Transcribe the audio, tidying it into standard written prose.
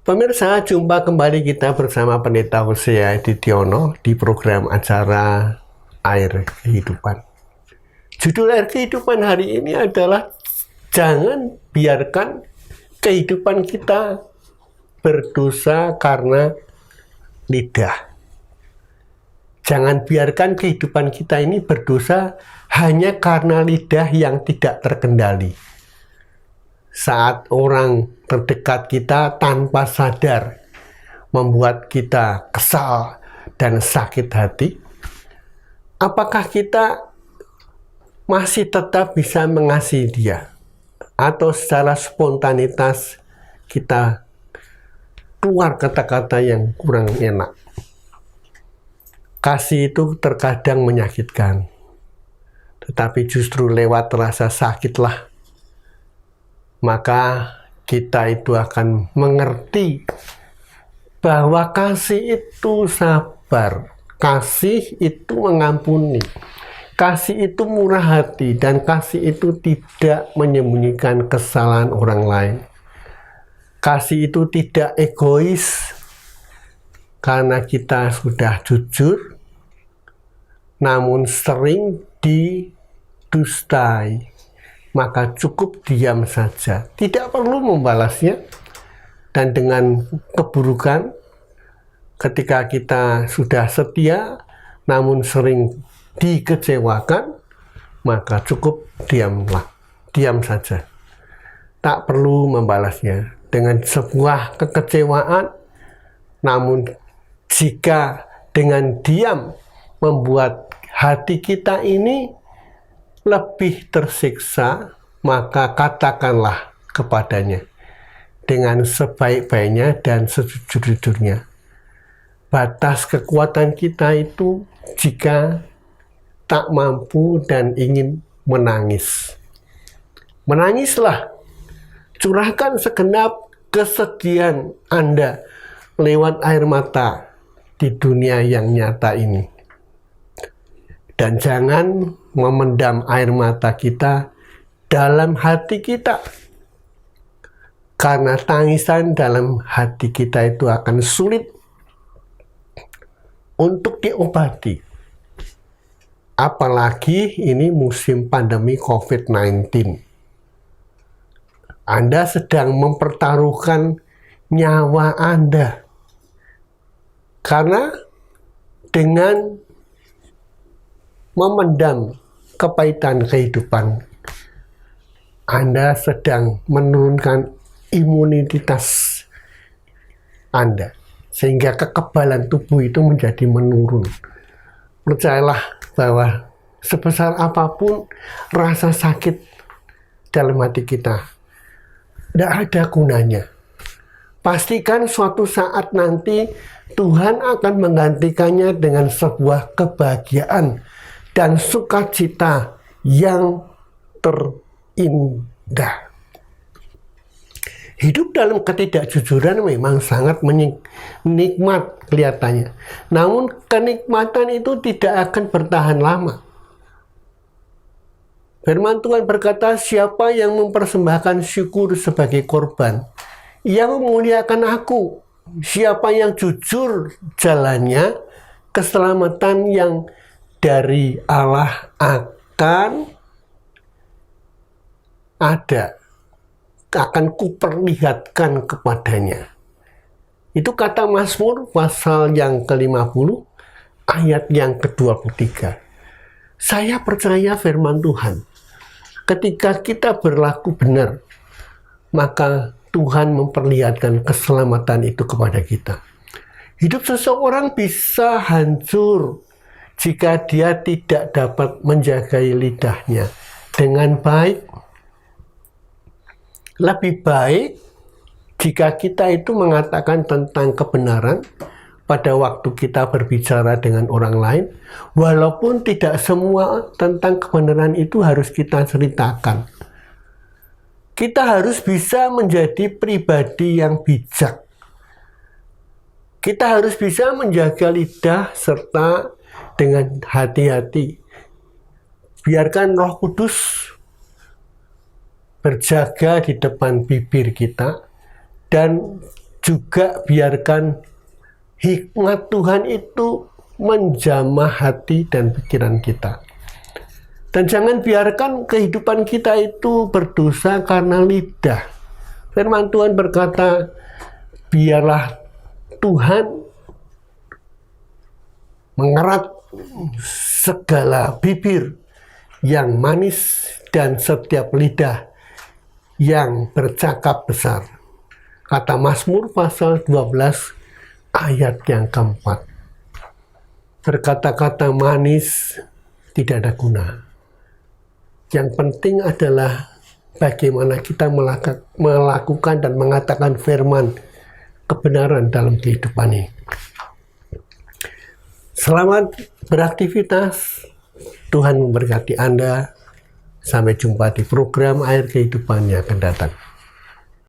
Pemirsa, jumpa kembali kita bersama Pendeta Hosea Edidiono di program acara Air Kehidupan. Judul Air Kehidupan hari ini adalah jangan biarkan kehidupan kita berdosa karena lidah. Jangan biarkan kehidupan kita ini berdosa hanya karena lidah yang tidak terkendali. Saat orang terdekat kita tanpa sadar membuat kita kesal dan sakit hati, apakah kita masih tetap bisa mengasihi dia? Atau secara spontanitas kita keluar kata-kata yang kurang enak? Kasih itu terkadang menyakitkan, tetapi justru lewat rasa sakitlah maka kita itu akan mengerti bahwa kasih itu sabar, kasih itu mengampuni, kasih itu murah hati, dan kasih itu tidak menyembunyikan kesalahan orang lain. Kasih itu tidak egois karena kita sudah jujur, namun sering didustai. Maka cukup diam saja, tidak perlu membalasnya. Dan dengan keburukan, ketika kita sudah setia namun sering dikecewakan, maka cukup diam saja, tak perlu membalasnya. Dengan sebuah kekecewaan, namun jika dengan diam membuat hati kita ini lebih tersiksa, maka katakanlah kepadanya dengan sebaik-baiknya dan sejujur-jujurnya. Batas kekuatan kita itu jika tak mampu dan ingin menangis. Menangislah, curahkan segenap kesedihan Anda lewat air mata di dunia yang nyata ini. Dan jangan memendam air mata kita dalam hati kita. Karena tangisan dalam hati kita itu akan sulit untuk diobati. Apalagi ini musim pandemi COVID-19. Anda sedang mempertaruhkan nyawa Anda. Karena dengan memendam kepahitan kehidupan, Anda sedang menurunkan imunitas Anda, sehingga kekebalan tubuh itu menjadi menurun. Percayalah bahwa sebesar apapun rasa sakit dalam hati kita, tidak ada gunanya. Pastikan suatu saat nanti Tuhan akan menggantikannya dengan sebuah kebahagiaan dan sukacita yang terindah. Hidup dalam ketidakjujuran memang sangat nikmat kelihatannya. Namun kenikmatan itu tidak akan bertahan lama. Firman Tuhan berkata, siapa yang mempersembahkan syukur sebagai korban, ia memuliakan aku. Siapa yang jujur jalannya, keselamatan yang dari Allah akan kuperlihatkan kepadanya. Itu kata Mazmur pasal yang ke-50 ayat yang ke-23. Saya percaya firman Tuhan. Ketika kita berlaku benar, maka Tuhan memperlihatkan keselamatan itu kepada kita. Hidup seseorang bisa hancur jika dia tidak dapat menjaga lidahnya dengan baik. Lebih baik jika kita itu mengatakan tentang kebenaran pada waktu kita berbicara dengan orang lain, walaupun tidak semua tentang kebenaran itu harus kita ceritakan. Kita harus bisa menjadi pribadi yang bijak. Kita harus bisa menjaga lidah serta dengan hati-hati. Biarkan Roh Kudus berjaga di depan bibir kita dan juga biarkan hikmat Tuhan itu menjamah hati dan pikiran kita. Dan jangan biarkan kehidupan kita itu berdosa karena lidah. Firman Tuhan berkata, biarlah Tuhan mengerat segala bibir yang manis dan setiap lidah yang bercakap besar. Kata Mazmur pasal 12 ayat yang keempat. Berkata-kata manis tidak ada guna. Yang penting adalah bagaimana kita melakukan dan mengatakan firman kebenaran dalam kehidupan ini. Selamat beraktivitas. Tuhan memberkati Anda. Sampai jumpa di program Air Kehidupan yang akan datang.